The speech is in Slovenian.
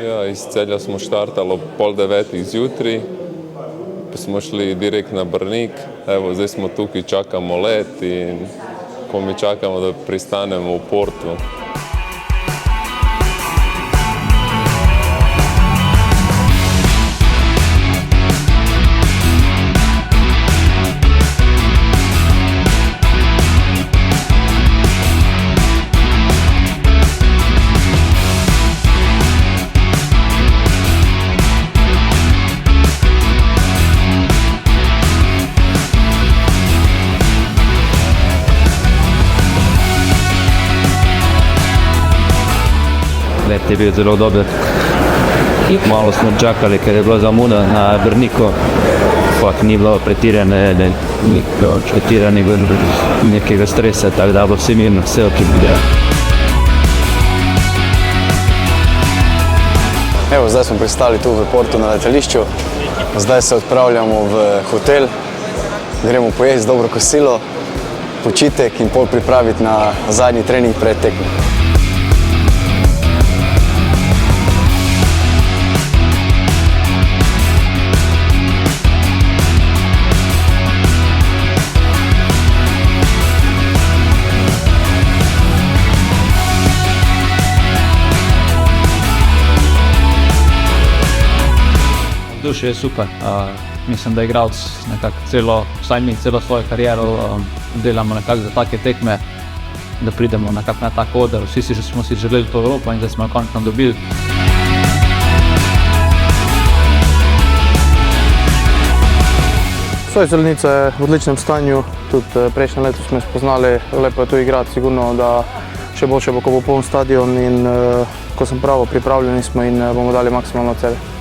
Ja, iz Celja smo štartali ob 8:30 zjutraj, pa smo šli direkt na Brnik. Evo, zdaj smo tukaj, čakamo let in ko mi čakamo, da pristanemo v portu. Let je bil zelo dober. Malo smo čakali, ker je bila zamuda na Brniku. Ampak ni bilo pretirane nekega stresa, tako da bo vse mirno, vse ok bude. Evo, zdaj smo pristali tu v portu na letališču. Zdaj se odpravljamo v hotel. Gremo pojesti dobro kosilo, počitek in pol pripraviti na zadnji trening pred tekmo. Vzdušje je super. Mislim, da igralec nekako vsaj mi celo svojo kariero delamo nekako za take tekme, da pridemo nekako na tak oder. Vsi smo si želeli to Evropo in zdaj smo jo končno dobili. Sojezelnica je v odličnem stanju, tudi prejšnje leto smo spoznali, lepo je tu igrati, sigurno, da še boljše bo, ko bo poln stadion in ko sem pravo, pripravljeni smo in bomo dali maksimalno od sebe.